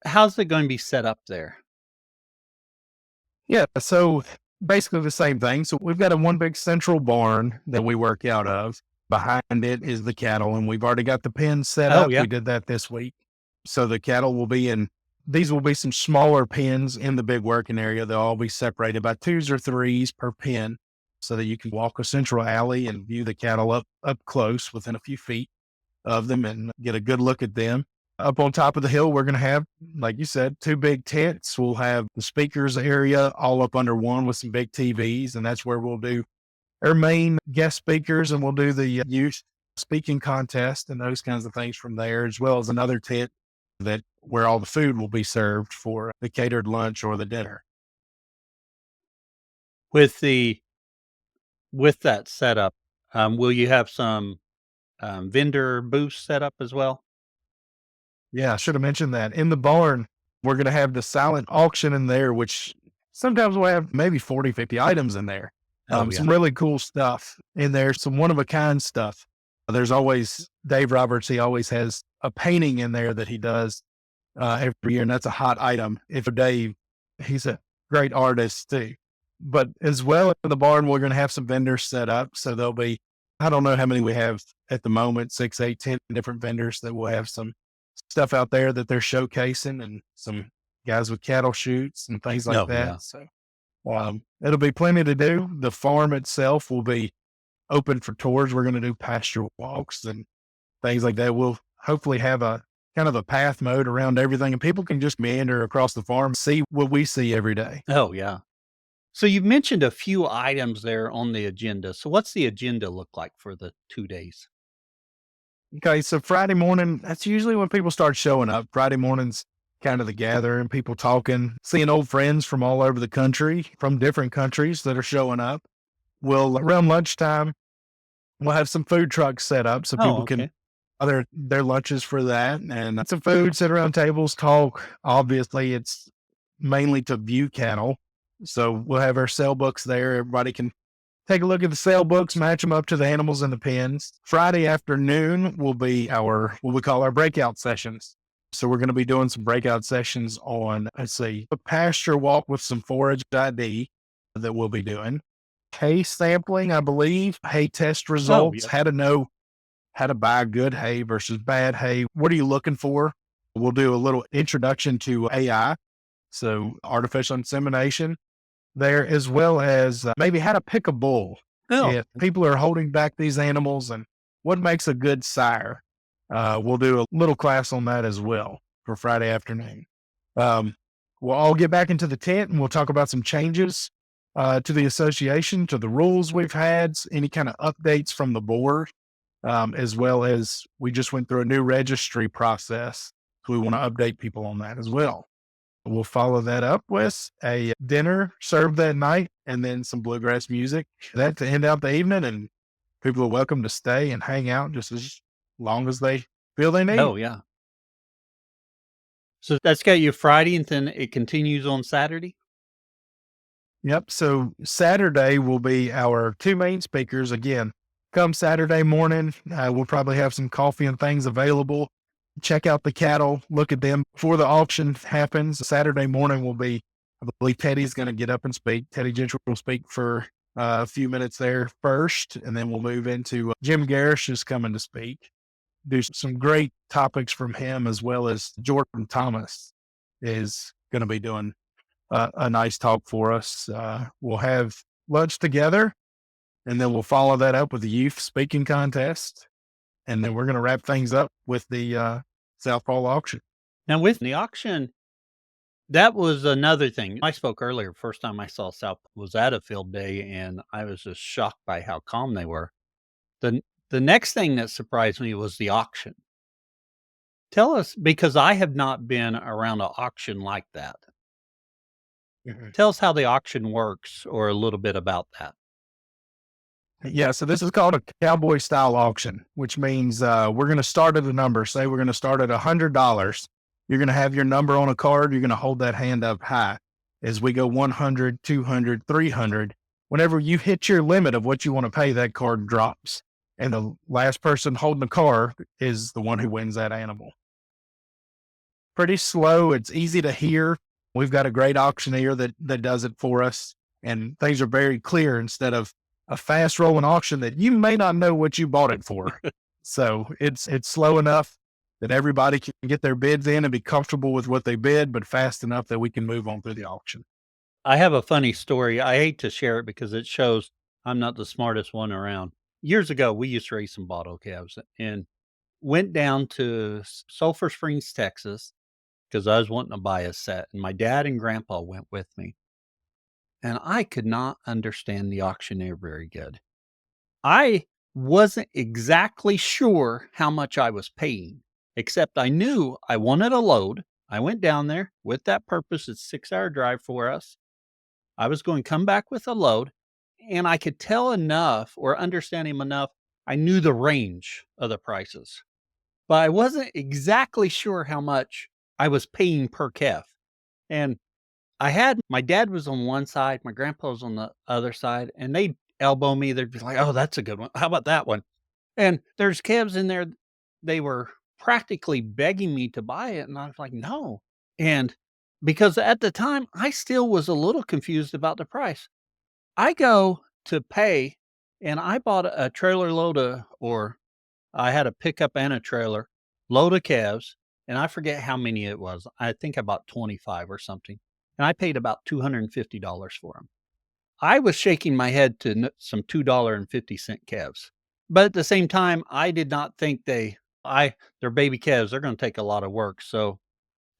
S1: how's it going to be set up there?
S2: Yeah. So basically the same thing. So we've got a one big central barn that we work out of. Behind it is the cattle, and we've already got the pens set
S1: Oh,
S2: up.
S1: yeah.
S2: We did that this week. So the cattle will be in, these will be some smaller pens in the big working area. They'll all be separated by twos or threes per pen so that you can walk a central alley and view the cattle up close within a few feet of them and get a good look at them. Up on top of the hill, we're going to have, like you said, two big tents. We'll have the speakers area all up under one with some big TVs, and that's where we'll do our main guest speakers, and we'll do the youth speaking contest and those kinds of things from there, as well as another tent that where all the food will be served for the catered lunch or the dinner.
S1: With the with that setup, will you have some vendor booths set up as well?
S2: Yeah, I should have mentioned that. In the barn, we're going to have the silent auction in there, which sometimes we'll have maybe 40, 50 items in there.
S1: Oh, yeah.
S2: Some really cool stuff in there, some one of a kind stuff. There's always Dave Roberts. He always has a painting in there that he does every year, and that's a hot item. If Dave, he's a great artist too. But as well in the barn, we're going to have some vendors set up. So there'll be, I don't know how many we have at the moment, 6, 8, 10 different vendors that will have some stuff out there that they're showcasing, and some guys with cattle shoots and things like
S1: Oh, yeah.
S2: that. So it'll be plenty to do. The farm itself will be open for tours. We're going to do pasture walks and things like that. We'll hopefully have a kind of a path mode around everything, and people can just meander across the farm, see what we see every day.
S1: Oh, yeah. So you've mentioned a few items there on the agenda. So what's the agenda look like for the 2 days?
S2: Okay, so Friday morning, that's usually when people start showing up. Friday morning's kind of the gathering, people talking, seeing old friends from all over the country, from different countries that are showing up. We'll, around lunchtime, we'll have some food trucks set up so
S1: Oh,
S2: people can
S1: okay.
S2: their lunches for that, and some food, sit around tables, talk. Obviously, it's mainly to view cattle. So we'll have our sale books there. Everybody can take a look at the sale books, match them up to the animals in the pens. Friday afternoon will be our, what we call our breakout sessions. So we're going to be doing some breakout sessions on, let's see, a pasture walk with some forage ID that we'll be doing. Hay sampling, I believe, hay test
S1: Oh,
S2: results,
S1: yeah.
S2: how to know how to buy good hay versus bad hay. What are you looking for? We'll do a little introduction to AI, so artificial insemination there, as well as maybe how to pick a bull
S1: Oh,
S2: if people are holding back these animals and what makes a good sire. We'll do a little class on that as well for Friday afternoon. We'll all get back into the tent and we'll talk about some changes to the association, to the rules we've had, any kind of updates from the board, as well as we just went through a new registry process. So we want to update people on that as well. We'll follow that up with a dinner served that night and then some bluegrass music. That to end out the evening, and people are welcome to stay and hang out just as long as they feel they need.
S1: Oh, yeah. So that's got you Friday, and then it continues on Saturday?
S2: Yep. So Saturday will be our two main speakers. Again, come Saturday morning, we'll probably have some coffee and things available. Check out the cattle, look at them before the auction happens. Saturday morning will be, I believe Teddy's going to get up and speak. Teddy Gentry will speak for a few minutes there first, and then we'll move into Jim Garish is coming to speak. Do some great topics from him, as well as Jordan Thomas is going to be doing a nice talk for us. We'll have lunch together, and then we'll follow that up with the youth speaking contest. And then we're going to wrap things up with the South Fall auction.
S1: Now, with the auction, that was another thing. I spoke earlier, first time I saw South was at a field day, and I was just shocked by how calm they were. The next thing that surprised me was the auction. Tell us, because I have not been around an auction like that.
S2: Mhm.
S1: Tell us how the auction works, or a little bit about that.
S2: Yeah, so this is called a cowboy style auction, which means we're going to start at a number. Say we're going to start at $100. You're going to have your number on a card. You're going to hold that hand up high as we go 100, 200, 300. Whenever you hit your limit of what you want to pay, that card drops. And the last person holding the card is the one who wins that animal. Pretty slow. It's easy to hear. We've got a great auctioneer that does it for us, and things are very clear instead of a fast rolling auction that you may not know what you bought it for. So it's slow enough that everybody can get their bids in and be comfortable with what they bid, but fast enough that we can move on through the auction.
S1: I have a funny story. I hate to share it because it shows I'm not the smartest one around. Years ago, we used to raise some bottle calves and went down to Sulphur Springs, Texas, because I was wanting to buy a set. And my dad and grandpa went with me. And I could not understand the auctioneer very good. I wasn't exactly sure how much I was paying, except I knew I wanted a load. I went down there with that purpose. It's a 6-hour drive for us. I was going to come back with a load, and I could tell enough or understand him enough. I knew the range of the prices, but I wasn't exactly sure how much I was paying per calf. And I had my dad was on one side, my grandpa was on the other side, and they'd elbow me. They'd be like, "Oh, that's a good one. How about that one?" And there's calves in there. They were practically begging me to buy it, and I was like, "No." And because at the time I still was a little confused about the price. I go to pay, and I bought a trailer load of, or I had a pickup and a trailer load of calves, and I forget how many it was. I think I bought 25 or something, and I paid about $250 for them. I was shaking my head to some $2.50 calves, but at the same time, I did not think they're baby calves. They're going to take a lot of work, so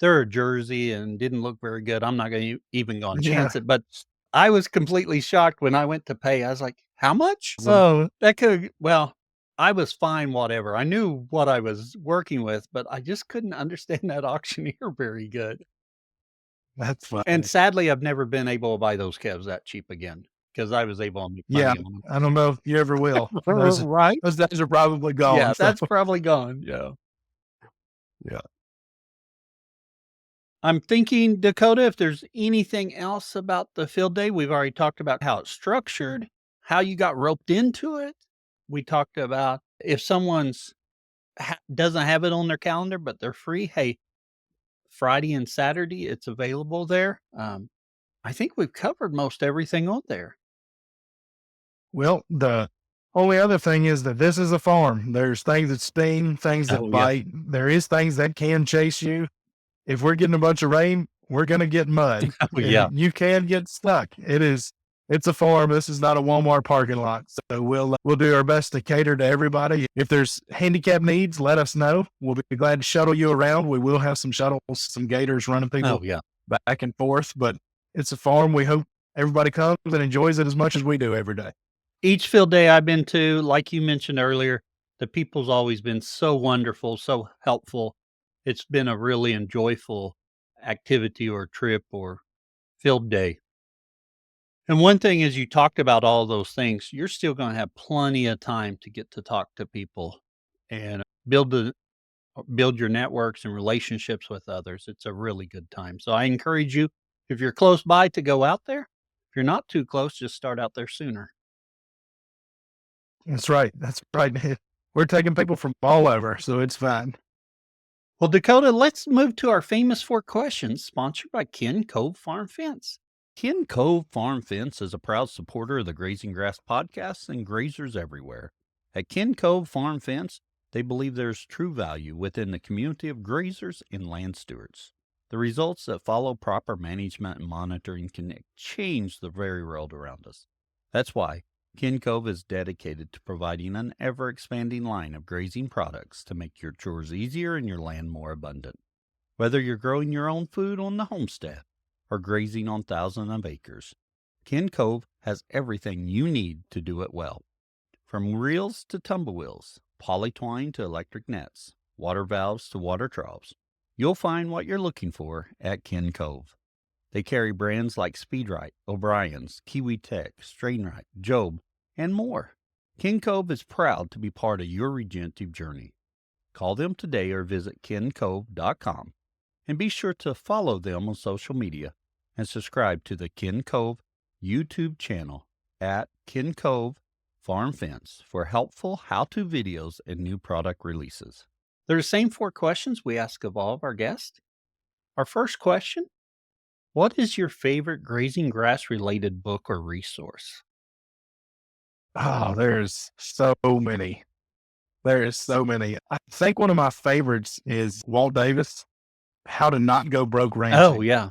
S1: they're a Jersey and didn't look very good. I'm not going to even go and
S2: Yeah.
S1: chance it, but I was completely shocked when I went to pay. I was like, "How much?"
S2: Awesome.
S1: Oh, that could well, I was fine, whatever. I knew what I was working with, but I just couldn't understand that auctioneer very good.
S2: That's
S1: And
S2: funny.
S1: sadly, I've never been able to buy those calves that cheap again because I was able to make
S2: Yeah.
S1: money on
S2: I don't know if you ever will.
S1: them.
S2: Those,
S1: Right?
S2: those days are probably
S1: Yeah,
S2: gone. So,
S1: that's probably gone. Yeah.
S2: yeah.
S1: I'm thinking, Dakota, if there's anything else about the field day, we've already talked about how it's structured, how you got roped into it. We talked about if someone's doesn't have it on their calendar, but they're free. Hey, Friday and Saturday, it's available there. I think we've covered most everything on there.
S2: Well, the only other thing is that this is a farm. There's things that sting, things that
S1: Oh, yeah.
S2: bite. There is things that can chase you. If we're getting a bunch of rain, we're going to get mud
S1: Oh,
S2: and
S1: yeah.
S2: you can get stuck. It is It's a farm. This is not a Walmart parking lot. So we'll do our best to cater to everybody. If there's handicap needs, let us know. We'll be glad to shuttle you around. We will have some shuttles, some gators running people
S1: Oh, yeah.
S2: back and forth, but it's a farm. We hope everybody comes and enjoys it as much as we do every day.
S1: Each field day I've been to, like you mentioned earlier, the people's always been so wonderful, so helpful. It's been a really enjoyable activity or trip or field day. And one thing is you talked about all those things, you're still gonna have plenty of time to get to talk to people and build your networks and relationships with others. It's a really good time. So I encourage you, if you're close by, to go out there. If you're not too close, just start out there sooner.
S2: That's right. That's right. We're taking people from all over, so it's fine.
S1: Well, Dakota, let's move to our famous 4 questions, sponsored by Ken Cove Farm Fence. Ken Cove Farm Fence is a proud supporter of the Grazing Grass podcasts and grazers everywhere. At Ken Cove Farm Fence, they believe there's true value within the community of grazers and land stewards. The results that follow proper management and monitoring can change the very world around us. That's why Ken Cove is dedicated to providing an ever-expanding line of grazing products to make your chores easier and your land more abundant. Whether you're growing your own food on the homestead or grazing on thousands of acres, Ken Cove has everything you need to do it well. From reels to tumblewheels, polytwine to electric nets, water valves to water troughs, you'll find what you're looking for at Ken Cove. They carry brands like Speedrite, O'Brien's, Kiwi Tech, Strainrite, Job, and more. Ken Cove is proud to be part of your regenerative journey. Call them today or visit kencove.com, and be sure to follow them on social media and subscribe to the Ken Cove YouTube channel at Ken Cove Farm Fence for helpful how-to videos and new product releases. They're the same 4 questions we ask of all of our guests. Our first question: what is your favorite grazing grass related book or resource?
S2: Oh, there's so many. There is so many. I think one of my favorites is Walt Davis, How to Not Go Broke
S1: Oh,
S2: Ranching.
S1: yeah.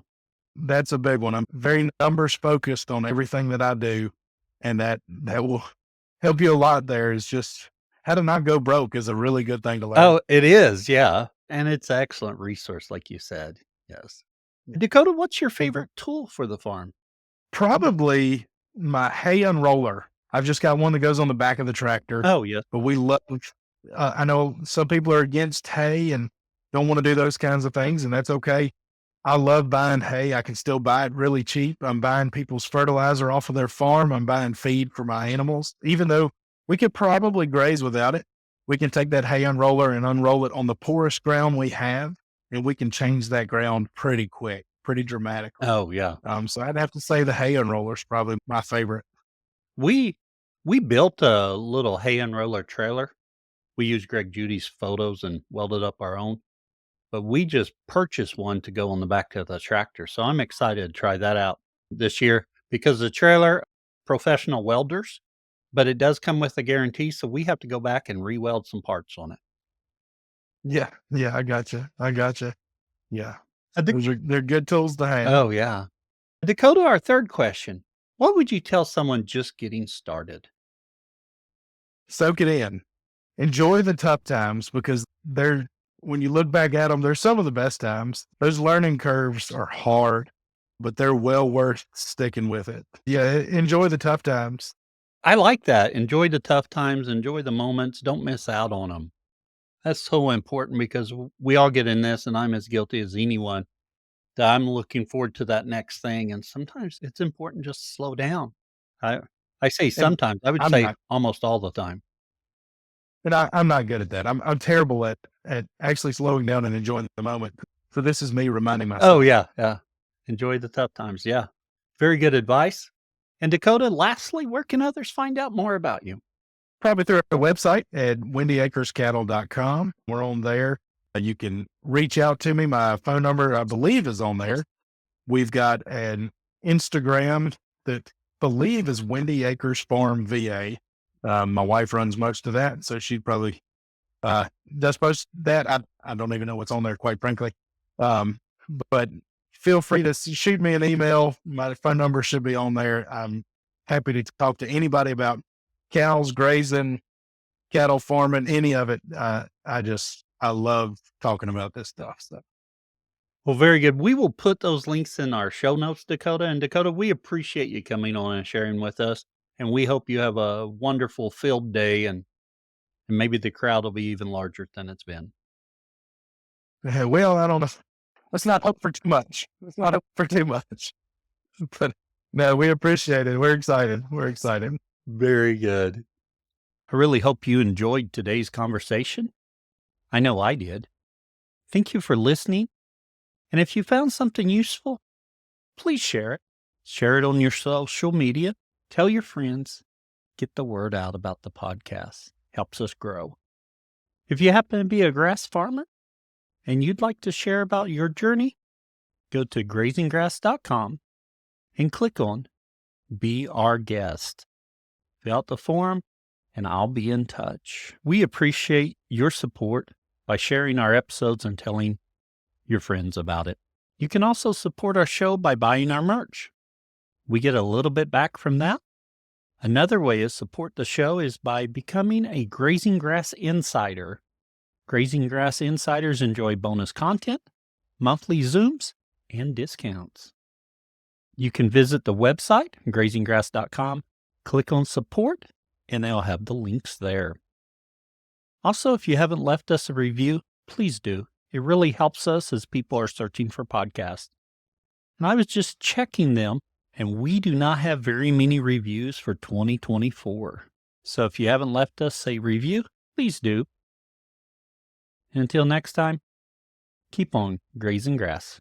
S2: That's a big one. I'm very numbers focused on everything that I do, and that will help you a lot. There is just how to not go broke is a really good thing to learn.
S1: Oh, it is, yeah. And it's an excellent resource, like you said. Yes. Dakota, what's your favorite tool for the farm?
S2: Probably my hay unroller. I've just got one that goes on the back of the tractor,
S1: Oh, yes.
S2: but we love, I know some people are against hay and don't want to do those kinds of things, and that's okay. I love buying hay. I can still buy it really cheap. I'm buying people's fertilizer off of their farm. I'm buying feed for my animals, even though we could probably graze without it. We can take that hay unroller and unroll it on the poorest ground we have, and we can change that ground pretty quick, pretty dramatically.
S1: Oh, yeah.
S2: So I'd have to say the hay unroller is probably my favorite.
S1: We we built a little hay unroller trailer. We used Greg Judy's photos and welded up our own, but we just purchased one to go on the back of the tractor. So I'm excited to try that out this year because the trailer, professional welders, but it does come with a guarantee. So we have to go back and re-weld some parts on it.
S2: Yeah, yeah, I gotcha. I gotcha. Yeah,
S1: I think-
S2: they're good tools to have.
S1: Oh, yeah. Dakota, our third question: what would you tell someone just getting started?
S2: Soak it in. Enjoy the tough times because they're when you look back at them, they're some of the best times. Those learning curves are hard, but they're well worth sticking with it. Yeah, enjoy the tough times.
S1: I like that. Enjoy the tough times, enjoy the moments, don't miss out on them. That's so important because we all get in this, and I'm as guilty as anyone, that I'm looking forward to that next thing, and sometimes it's important just to slow down. I I say
S2: And
S1: sometimes, I would
S2: I'm
S1: say
S2: not,
S1: almost all the time.
S2: I'm not good at that. I'm terrible at actually slowing down and enjoying the moment. So this is me reminding
S1: Oh,
S2: myself.
S1: yeah, yeah. Enjoy the tough times, yeah. Very good advice. And Dakota, lastly, where can others find out more about you?
S2: Probably through our website at wendyacrescattle.com. We're on there. You can reach out to me. My phone number, I believe, is on there. We've got an Instagram that believe is Wendy Acres Farm VA. My wife runs most of that, so she'd probably does post that. I don't even know what's on there, quite frankly. But feel free to shoot me an email. My phone number should be on there. happy to talk to anybody about cows, grazing, cattle farming, any of it. I love talking about this stuff. So
S1: Well, very good. We will put those links in our show notes, Dakota. And Dakota, we appreciate you coming on and sharing with us. And we hope you have a wonderful field day and maybe the crowd will be even larger than it's been.
S2: well, I don't know. Let's not hope for too much. Let's not hope for too much. But no, we appreciate it. We're excited. We're excited.
S1: Very good. I really hope you enjoyed today's conversation. I know I did. Thank you for listening. And if you found something useful, please share it. Share it on your social media. Tell your friends. Get the word out about the podcast. Helps us grow. If you happen to be a grass farmer and you'd like to share about your journey, go to grazing-grass.com and click on Be Our Guest. Fill out the form and I'll be in touch. We appreciate your support by sharing our episodes and telling your friends about it. You can also support our show by buying our merch. We get a little bit back from that. Another way to support the show is by becoming a Grazing Grass Insider. Grazing Grass Insiders enjoy bonus content, monthly Zooms, and discounts. You can visit the website, grazinggrass.com, click on support, and they'll have the links there. Also, if you haven't left us a review, please do. It really helps us as people are searching for podcasts. And I was just checking them, and we do not have very many reviews for 2024. So if you haven't left us a review, please do. And until next time, keep on grazing grass.